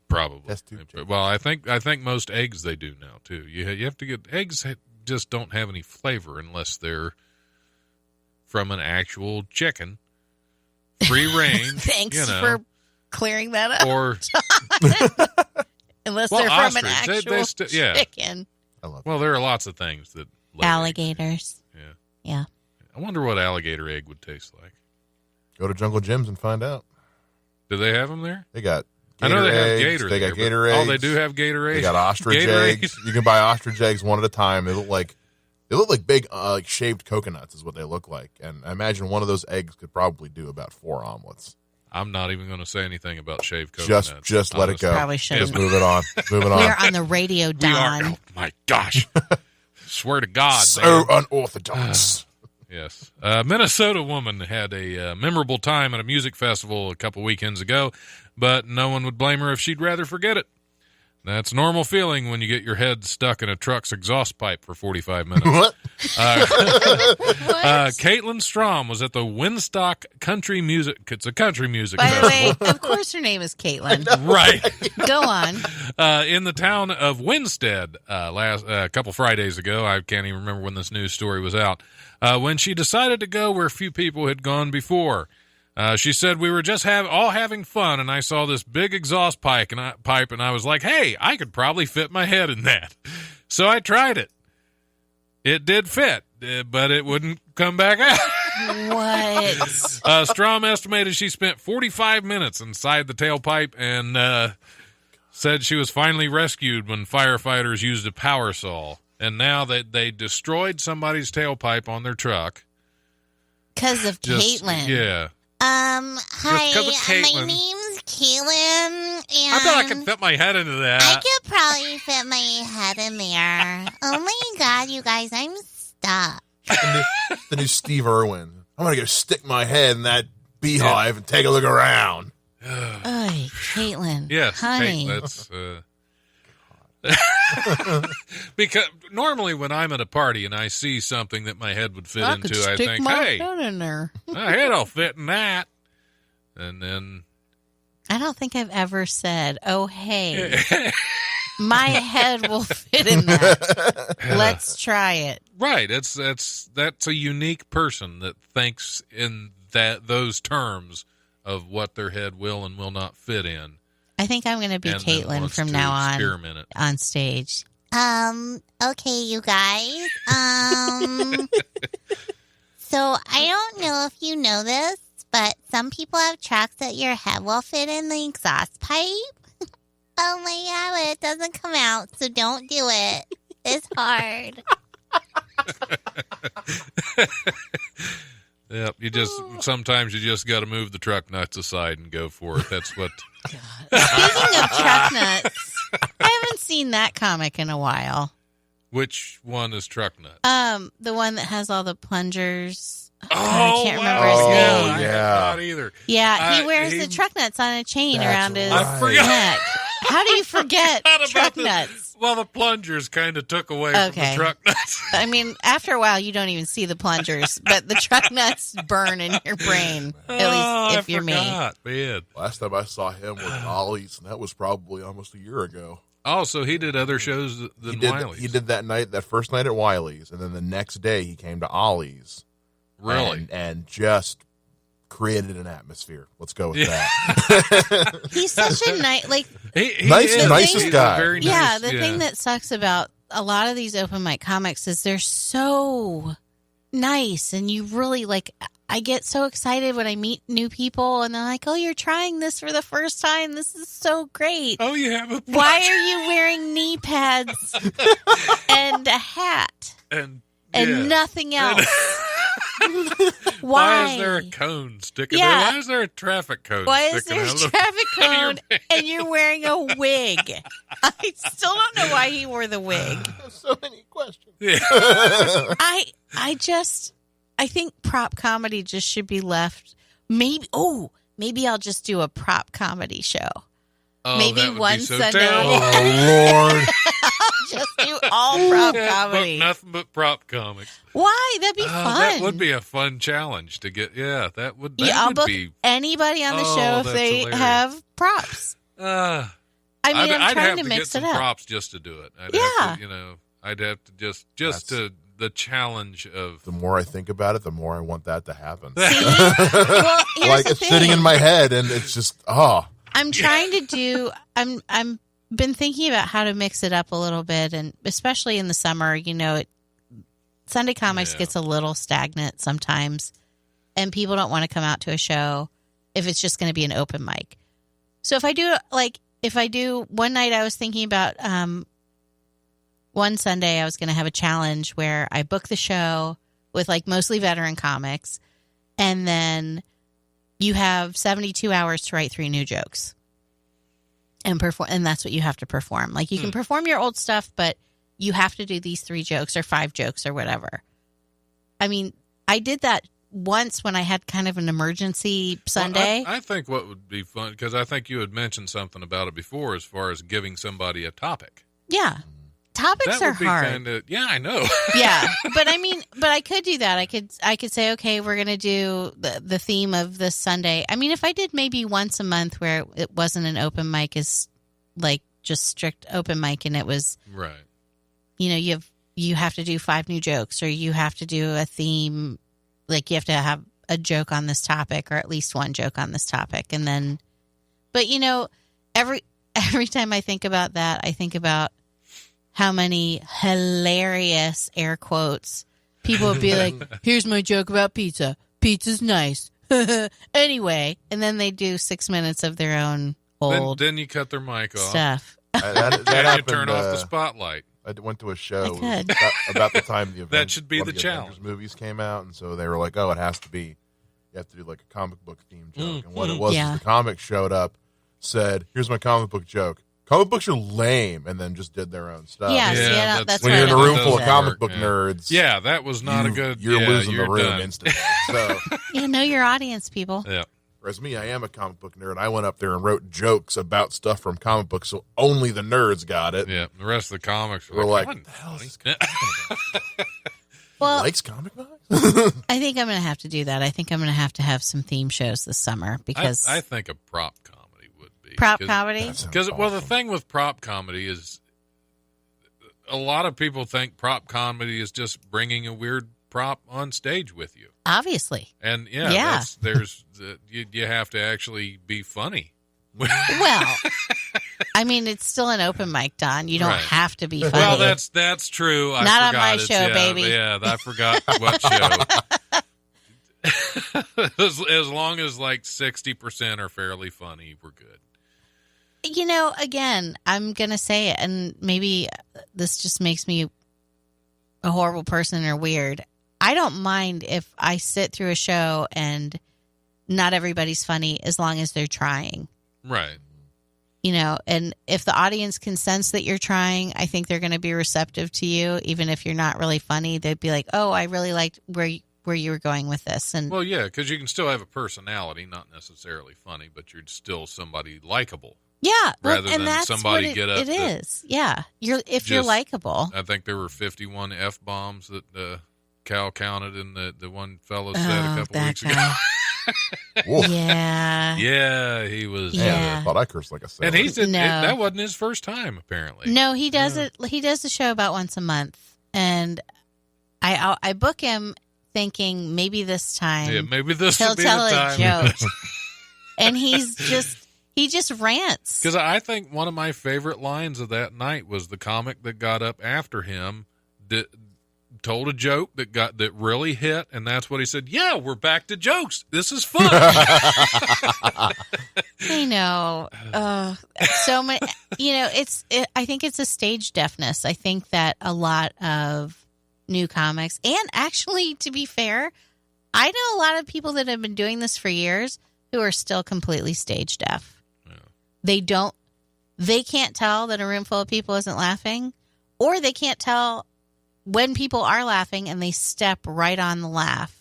Probably. Test tube chicken. Well, I think most eggs they do now too. You have to get eggs just don't have any flavor unless they're from an actual chicken, free range. Thanks you know, for clearing that up. or Unless well, they're from an ostrich. They actual yeah. chicken. I love Well, there are lots of things that lay eggs. Alligators. Yeah. Yeah. I wonder what alligator egg would taste like. Go to Jungle Gyms and find out. Do they have them there? They got I gator know they have eggs. gator. They there, got but- gator eggs. Oh, they do have gator eggs. They got ostrich Gator eggs. You can buy ostrich eggs one at a time. They look like big, like shaved coconuts is what they look like. And I imagine one of those eggs could probably do about 4 omelets. I'm not even going to say anything about shaved coconuts. Just let it go. Probably shouldn't. Just move it on. Move it on. We are on the radio, We Don. are. Oh my gosh! Swear to God, So man. unorthodox. Yes. A Minnesota woman had a memorable time at a music festival a couple weekends ago, but no one would blame her if she'd rather forget it. That's a normal feeling when you get your head stuck in a truck's exhaust pipe for 45 minutes. What? Caitlin Strom was at the Winstock Country Music. It's a country music By the festival. way, of course her name is Caitlin. Right. Go on. In the town of Winstead a couple Fridays ago. I can't even remember when this news story was out. When she decided to go where few people had gone before. She said, we were just all having fun, and I saw this big exhaust pipe, and I was like, hey, I could probably fit my head in that. So I tried it. It did fit, but it wouldn't come back out. What? Strom estimated she spent 45 minutes inside the tailpipe and said she was finally rescued when firefighters used a power saw. And now they destroyed somebody's tailpipe on their truck. Because of Just- Caitlin. Yeah. Hi, 'cause of Caitlin. my name's Caitlin, and I bet I could fit my head into I that. could probably fit my head in there. Oh my god, you guys, I'm stuck. The new Steve Irwin. I'm going to go stick my head in that beehive and take a look around. Oy, Caitlin. Yes, Honey. Kate, that's because normally when I'm at a party and I see something that my head would fit I into, could I stick think, my hey, head in there. my head'll fit in that. And then I don't think I've ever said, oh, hey, my head will fit in that. Let's try it. right, that's a unique person that thinks in those terms of what their head will and will not fit in. I think I'm going to be and then Caitlin wants from to now on experiment it. on stage. Okay, you guys. So I don't know if you know this, but some people have trucks that your head will fit in the exhaust pipe. Oh my god, but it doesn't come out, so don't do it. It's hard. Yep, sometimes you just got to move the truck nuts aside and go for it. That's what. Speaking of truck nuts, I haven't seen that comic in a while. Which one is truck nuts? The one that has all the plungers. Oh, I can't remember his wow. name. I Yeah. have not either. Yeah, he I- wears he- the truck nuts on a chain That's around his right. I forgot. neck. How do you forget Forgot about truck the- nuts? Well, the plungers kind of took away from Okay. the truck nuts. I mean, after a while, you don't even see the plungers, but the truck nuts burn in your brain, at least if you're me. Man. Last time I saw him was Ollie's, and that was probably almost a year ago. Oh, so he did other shows than Wiley's. He did that first night at Wiley's, and then the next day he came to Ollie's. Really? And just created an atmosphere. Let's go with that. He's such a nice, like, He Nice- is. nicest He's guy. a very yeah, nice, the thing that sucks about a lot of these open mic comics is they're so nice, and you really, like, I get so excited when I meet new people, and they're like, oh, you're trying this for the first time. This is so great. Oh, you have a Why are you wearing knee pads and a hat and and yeah. nothing else? Why is there a cone sticking there? Yeah. Why is there a traffic cone Why is sticking there a out of traffic out of your cone and you're wearing a wig? I still don't know why he wore the wig. So many questions. Yeah. I think prop comedy just should be left. Maybe I'll just do a prop comedy show. Oh, Maybe that would one be so Sunday. terrible. Oh, Lord. Just do all prop Yeah, comedy. nothing but prop comics. Why? That'd be fun. That would be a fun challenge to get. Yeah, that would. That I'll would book be. anybody on the Oh, show if that's they hilarious. have props. I mean, I'm I'd trying have to to mix get some it up. props just to do it. I'd Yeah. have to, I'd have to just to the challenge of. The more I think about it, the more I want that to happen. Well, here's Like the it's thing. sitting in my head, and it's just I'm trying to do. I'm been thinking about how to mix it up a little bit, and especially in the summer, Sunday comics Yeah. gets a little stagnant sometimes, and people don't want to come out to a show if it's just going to be an open mic. So if I do one night, I was thinking about one Sunday I was going to have a challenge where I book the show with like mostly veteran comics, and then you have 72 hours to write 3 new jokes and perform, and that's what you have to perform. Like you can perform your old stuff, but you have to do these 3 jokes or 5 jokes or whatever. I mean, I did that once when I had kind of an emergency Sunday. Well, I think what would be fun, because I think you had mentioned something about it before, as far as giving somebody a topic. Yeah. Topics That are would be hard. kind of. Yeah, I know. Yeah, but I could do that. I could say, okay, we're going to do the theme of this Sunday. I mean, if I did maybe once a month where it wasn't an open mic, is like just strict open mic, and it was Right. You have to do 5 new jokes, or you have to do a theme, like you have to have a joke on this topic, or at least one joke on this topic, and then, but every time I think about that, I think about how many hilarious air quotes people would be like, here's my joke about pizza. Pizza's nice. Anyway, and then they do 6 minutes of their own old Then you cut their mic off. stuff. that And you happened. turn off the spotlight. I went to a show I could. about the time the That should be one the of challenge. Avengers movies came out, and so they were like, "Oh, it has to be. You have to do like a comic book theme joke." And what it was, Yeah. is the comic showed up, said, "Here's my comic book joke. Comic books are lame," and then just did their own stuff. Yes, Yeah, yeah, that's When right. you're in a I room don't full do of that. comic book Yeah. nerds, Yeah, that was not a good. You're yeah, losing you're the room done. instantly. So, Yeah, know your audience, people. Yeah. whereas me, I am a comic book nerd. I went up there and wrote jokes about stuff from comic books, so only the nerds got it. Yeah. The rest of the comics We're like, like, "What "What the hell is funny?" Well, Likes comic books? I think I'm going to have to do that. I think I'm going to have some theme shows this summer because I think a prop comedy would be prop 'cause- comedy. That sounds Because well, the awesome. thing with prop comedy is, a lot of people think prop comedy is just bringing a weird prop on stage with you, Obviously. and yeah, Yeah. you have to actually be funny. Well, I mean, it's still an open mic, Don. You don't Right. have to be funny. Well, that's true. I Not on forgot my it's- show, yeah, baby. Yeah, I forgot what show. as long as like 60% are fairly funny, we're good. Again, I'm going to say it, and maybe this just makes me a horrible person or weird. I don't mind if I sit through a show and not everybody's funny as long as they're trying. Right. And if the audience can sense that you're trying, I think they're going to be receptive to you, even if you're not really funny. They'd be like, "Oh, I really liked where you were going with this." And Well, yeah, because you can still have a personality, not necessarily funny, but you're still somebody likable. yeah, rather and than that's somebody what get up it that- is. Yeah, you're Just- likable. I think there were 51 F-bombs that Cal counted, and the one fellow said a couple that weeks ago. guy. Wolf. Yeah. Yeah, he was. Yeah. I thought I cursed like a sailor. And he said No. that wasn't his first time, apparently. No, he does it. He does the show about once a month, and I book him thinking maybe this time Yeah, maybe this he'll will be tell the a time. joke, and he just rants. Because I think one of my favorite lines of that night was the comic that got up after him told a joke that really hit, and that's what he said. Yeah, we're back to jokes. This is fun. I know. So many. I think it's a stage deafness. I think that a lot of new comics, and actually, to be fair, I know a lot of people that have been doing this for years who are still completely stage deaf. Yeah. They can't tell that a room full of people isn't laughing, or they can't tell when people are laughing and they step right on the laugh.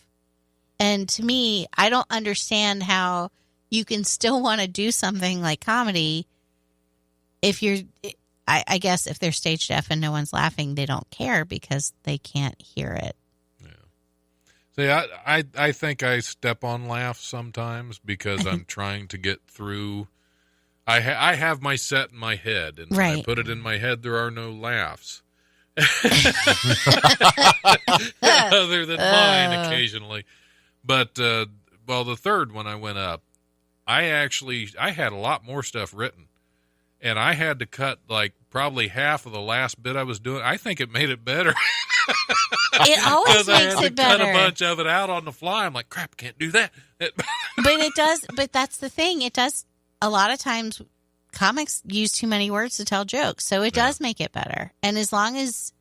And to me, I don't understand how you can still want to do something like comedy if you're, I guess if they're stage deaf and no one's laughing, they don't care because they can't hear it. Yeah. See, I think I step on laughs sometimes because I'm trying to get through. I have my set in my head, and when I put it in my head, there are no laughs. Other than mine occasionally. But, the third one I went up, I had a lot more stuff written, and I had to cut like probably half of the last bit I was doing. I think it made it better. It always makes it better. Cut a bunch of it out on the fly. I'm like, crap, can't do that. But it does. But that's the thing. It does. A lot of times comics use too many words to tell jokes. So it does make it better. And as long as,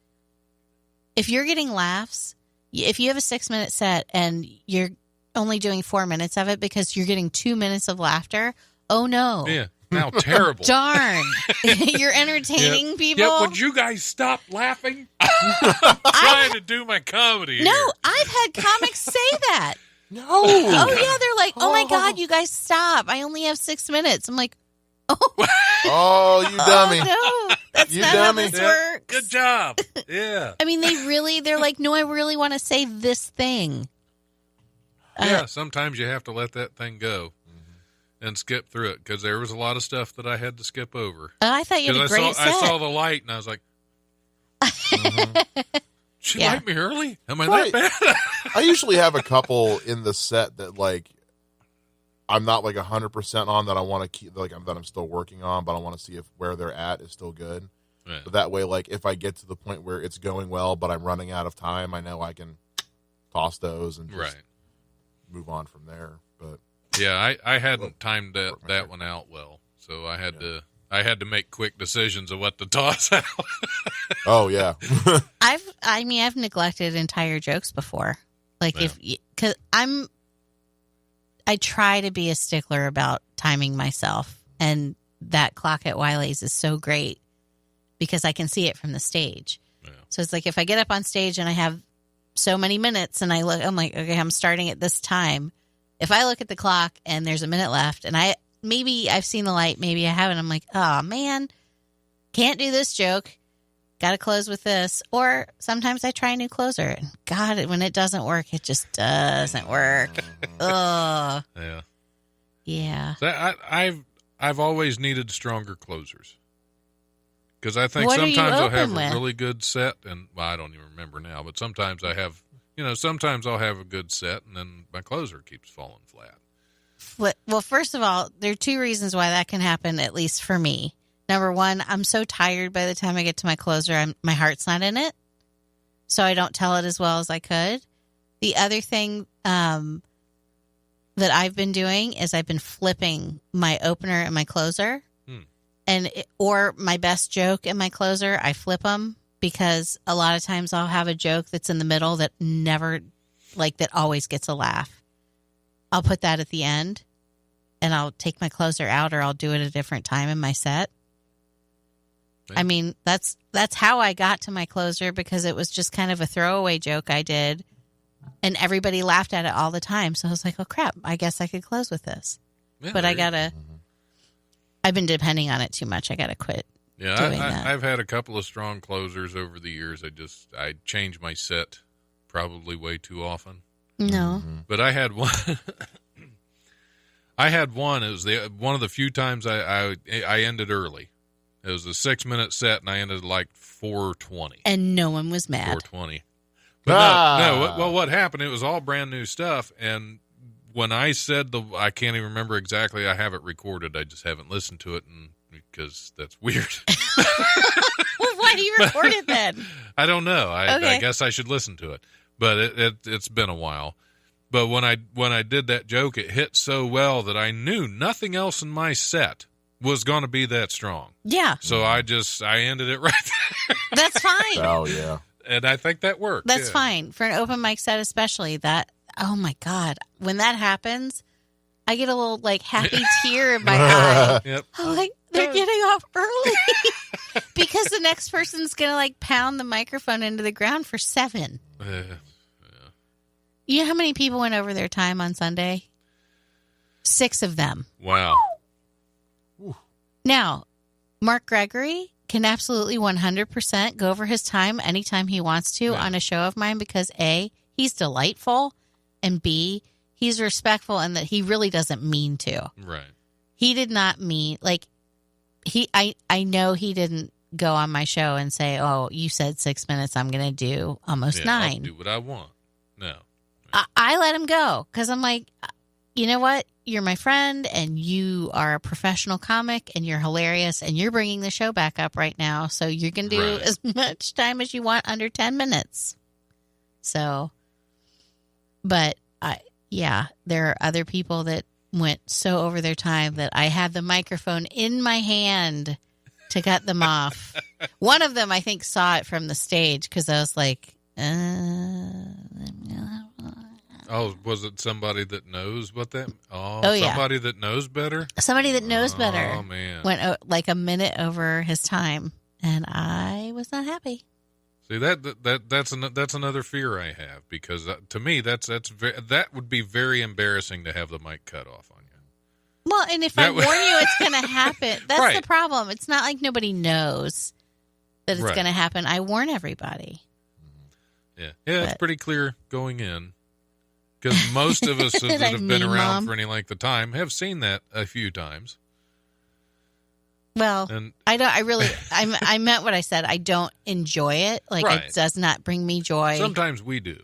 if you're getting laughs, if you have a 6-minute set and you're only doing 4 minutes of it because you're getting 2 minutes of laughter, oh no. Yeah. How terrible. Darn. You're entertaining people. Yeah, would you guys stop laughing? I'm trying to do my comedy No, here. I've had comics say that. No. Oh, yeah. They're like, oh, my God, you guys stop. I only have 6 minutes. I'm like, oh, you dummy. Oh, no. That's You not dummy. how this works. Good job. Yeah. I mean, they're like, no, I really want to say this thing. Yeah, sometimes you have to let that thing go and skip through it because there was a lot of stuff that I had to skip over. I thought you had a great set. I saw the light and I was like, She light me early? Am I that bad? I usually have a couple in the set that like I'm not like 100% on that I want to keep, like that I'm still working on, but I want to see if where they're at is still good. Yeah. But that way, like if I get to the point where it's going well, but I'm running out of time, I know I can toss those and just move on from there. But yeah, I hadn't timed that one out well, so I had to make quick decisions of what to toss out. Oh yeah. I've neglected entire jokes before. Like because I try to be a stickler about timing myself, and that clock at Wiley's is so great because I can see it from the stage. Yeah. So it's like if I get up on stage and I have so many minutes and I'm like, okay, I'm starting at this time. If I look at the clock and there's a minute left and maybe I've seen the light, maybe I haven't, I'm like, oh man, can't do this joke. Got to close with this. Or sometimes I try a new closer. And God, when it doesn't work, it just doesn't work. Ugh. Yeah. Yeah. So I've always needed stronger closers. Because I think What sometimes I'll have with? a really good set, and I don't even remember now, but sometimes I have, sometimes I'll have a good set, and then my closer keeps falling flat. Well, first of all, there are two reasons why that can happen, at least for me. Number one, I'm so tired by the time I get to my closer, my heart's not in it, so I don't tell it as well as I could. The other thing that I've been doing is I've been flipping my opener and my closer. Or my best joke and my closer, I flip them because a lot of times I'll have a joke that's in the middle that that always gets a laugh. I'll put that at the end and I'll take my closer out, or I'll do it at a different time in my set. I mean, that's how I got to my closer, because it was just kind of a throwaway joke I did and everybody laughed at it all the time. So I was like, oh crap, I guess I could close with this. Yeah, but I've been depending on it too much. I got to quit. Yeah, doing that. I've had a couple of strong closers over the years. I change my set probably way too often. No, but I had one. It was one of the few times I ended early. It was a 6-minute set, and I ended like 4:20. And no one was mad. 4:20. But no. What happened? It was all brand new stuff, and when I said I can't even remember exactly. I have it recorded. I just haven't listened to it, because that's weird. Well, why do you record it then? I don't know. I guess I should listen to it, but it's been a while. But when I did that joke, it hit so well that I knew nothing else in my set was going to be that strong. Yeah. So I ended it right there. That's fine. Oh yeah. And I think that worked. That's fine for an open mic set, especially. That oh my God, when that happens, I get a little like happy tear in my eye. Yep. I'm like, they're getting off early because the next person's going to like pound the microphone into the ground for 7. You know how many people went over their time on Sunday? 6 of them. Wow. Now, Mark Gregory can absolutely 100% go over his time anytime he wants to on a show of mine because A, he's delightful, and B, he's respectful and that he really doesn't mean to. Right. He did not mean, like, I know he didn't go on my show and say, oh, you said 6 minutes, I'm going to do almost 9. I'll do what I want. No. I let him go because I'm like, you know what? You're my friend and you are a professional comic and you're hilarious and you're bringing the show back up right now. So you can do as much time as you want under 10 minutes. So, but there are other people that went so over their time that I had the microphone in my hand to cut them off. One of them, I think, saw it from the stage because I was like, Oh, was it somebody that knows what that? Oh, yeah. Somebody that knows better? Somebody that knows better. Oh, man. Went like a minute over his time, and I was not happy. See, that's another fear I have because to me that would be very embarrassing to have the mic cut off on you. Well, and if I warn you it's going to happen, that's Right. the problem. It's not like nobody knows that it's Right. going to happen. I warn everybody. Yeah, it's pretty clear going in. Because most of us that have been around for any length of time have seen that a few times. Well, And I meant what I said. I don't enjoy it. Like, it does not bring me joy. sometimes we do.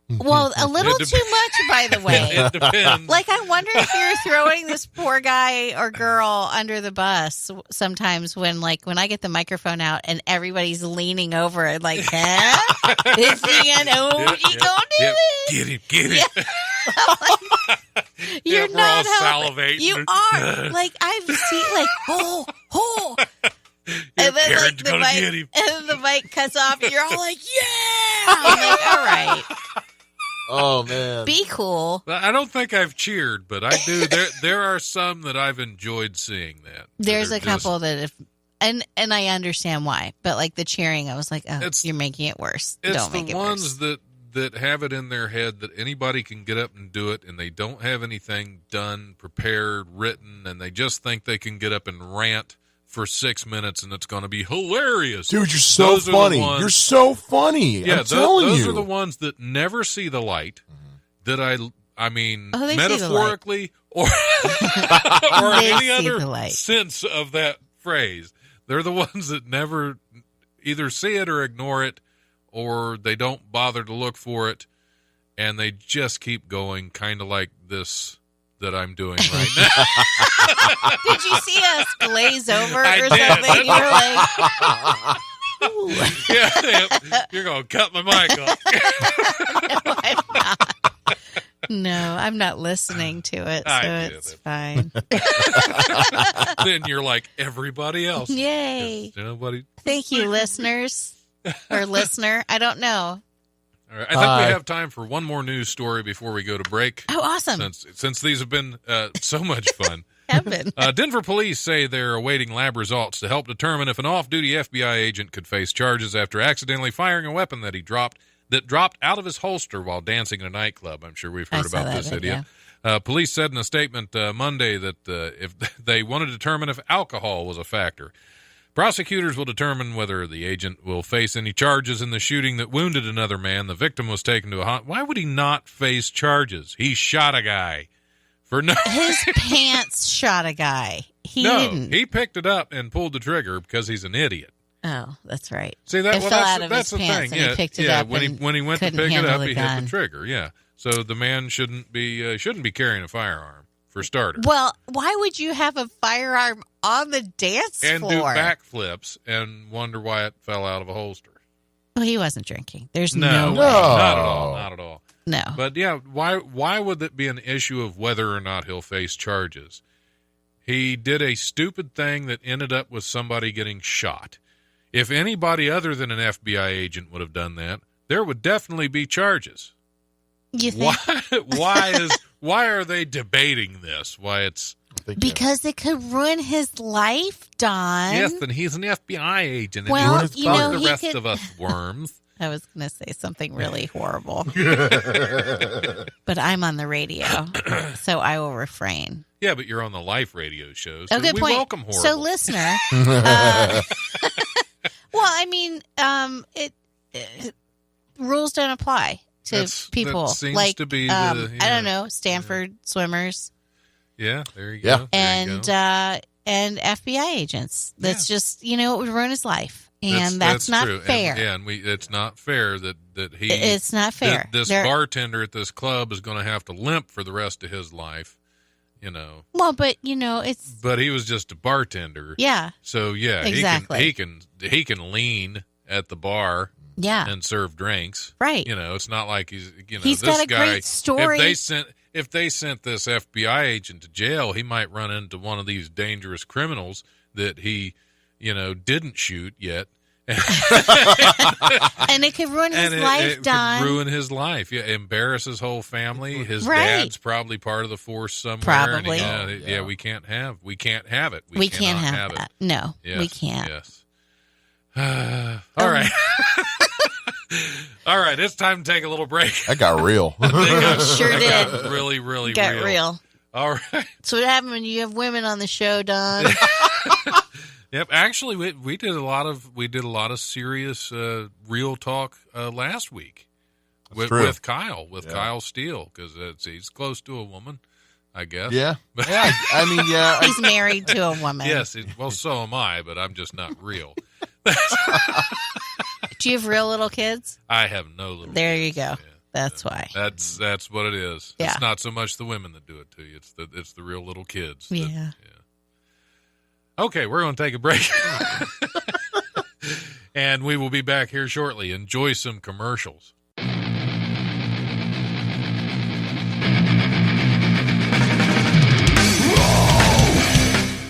Well, a little too much, by the way. It depends. Like, I wonder if you're throwing this poor guy or girl under the bus sometimes when I get the microphone out and everybody's leaning over it like, huh? Is he gonna do it? Get him. You're we're not all helping. salivating. You are. Like, I've seen, like, and then, Karen's gonna get him. And then the mic cuts off and you're all like, yeah! I'm like, all right. Oh, man. Be cool. I don't think I've cheered, but I do. There are some that I've enjoyed seeing that. There's They're a couple that if and I understand why, but like the cheering, I was like, oh, you're making it worse. Don't make it worse. It's the ones that have it in their head that anybody can get up and do it, and they don't have anything done, prepared, written, and they just think they can get up and rant for 6 minutes, and it's going to be hilarious. Dude, you're so funny. You're so funny. Yeah, I'm telling you. Those are the ones that never see the light. That I mean, they metaphorically or They any see other the light. sense of that phrase. They're the ones that never either see it or ignore it, or they don't bother to look for it, and they just keep going, kind of like this that I'm doing right now. Did you see us glaze over I or did. something? You were like, ooh. Yeah, you're going to cut my mic off. No, I'm not. No, I'm not listening to it, so I get it's it. fine. Then you're like everybody else. Yay. Nobody. Thank you, listeners. Or listener. I don't know. All right. I think we have time for one more news story before we go to break. Oh, awesome. Since these have been so much fun. Heaven. Denver police say they're awaiting lab results to help determine if an off-duty FBI agent could face charges after accidentally firing a weapon that dropped out of his holster while dancing in a nightclub. I'm sure we've heard about this idiot. Police said in a statement Monday that if they want to determine if alcohol was a factor. Prosecutors will determine whether the agent will face any charges in the shooting that wounded another man. The victim was taken to a hospital. Why would he not face charges? He shot a guy for no His pants shot a guy. He didn't. He picked it up and pulled the trigger because he's an idiot. Oh, that's right. See It fell out of that's his the pants thing. and Yeah, he picked it up when he went to couldn't pick it handle up, the he gun. hit the trigger. Yeah. So the man shouldn't be carrying a firearm for starters. Well, why would you have a firearm on the dance And floor? do backflips and wonder why it fell out of a holster. Well, he wasn't drinking. There's No, way. not at all. Not at all. No. But yeah, why would it be an issue of whether or not he'll face charges? He did a stupid thing that ended up with somebody getting shot. If anybody other than an FBI agent would have done that, there would definitely be charges. You think? Why are they debating this? Why it's Because it could ruin his life, Don. yes, and he's an FBI agent. And Well, he's you know, the he rest could- of us worms. I was going to say something really horrible. But I'm on the radio, so I will refrain. Yeah, but you're on the Life radio show, so Oh, good we point. welcome horrible. So, listener, well, I mean, it rules don't apply to That people seems like to be I the- don't know, Stanford swimmers yeah, there you Yeah. go. There you go. and FBI agents. That's just it would ruin his life, and that's not true. fair. And it's not fair that he. It's not fair. This They're- bartender at this club is going to have to limp for the rest of his life. Well, but it's But he was just a bartender. yeah, So yeah, Exactly. he can lean at the bar yeah, and serve drinks. right. It's not like he's He's this got a guy, great story. If they sent this FBI agent to jail, he might run into one of these dangerous criminals that he didn't shoot yet. And it could ruin his And life, it Don. could ruin his life. Yeah, embarrass his whole family. His Right. dad's probably part of the force somewhere. Probably. And Yeah. we can't have it. We can't cannot have that. No, Yes, we can't. Yes. All right. All right. It's time to take a little break. That got real. Sure It did. got really, really Got real. All right. So what happened when you have women on the show, Don? Yep. Actually, we did a lot of serious real talk last week with true. Kyle Yeah. Kyle Steele because he's close to a woman, I guess. Yeah. Yeah. I mean, yeah. He's married to a woman. Yes. Well, so am I, but I'm just not real. Do you have real little kids? I have no little. There you kids. go. Yeah. That's why. That's what it is. Yeah. It's not so much the women that do it to you. It's the real little kids. that- Yeah. Okay, we're going to take a break. And we will be back here shortly. Enjoy some commercials.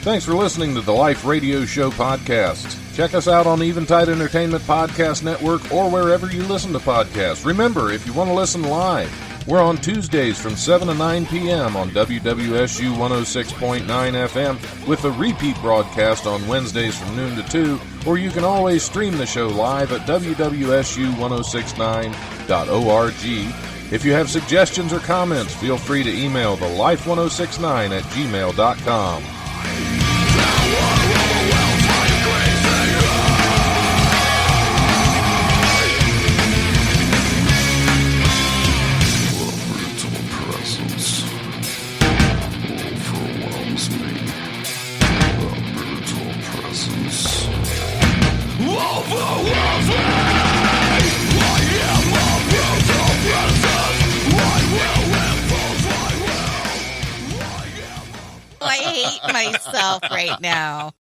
Thanks for listening to the Life Radio Show podcast. Check us out on Eventide Entertainment Podcast Network or wherever you listen to podcasts. Remember, if you want to listen live, we're on Tuesdays from 7 to 9 p.m. on WWSU 106.9 FM with a repeat broadcast on Wednesdays from noon to 2, or you can always stream the show live at wwsu1069.org. If you have suggestions or comments, feel free to email the life1069@gmail.com. Brutal presence overwhelms me. The brutal presence overwhelms me. I am a brutal presence. I will impose my will. I hate myself right now.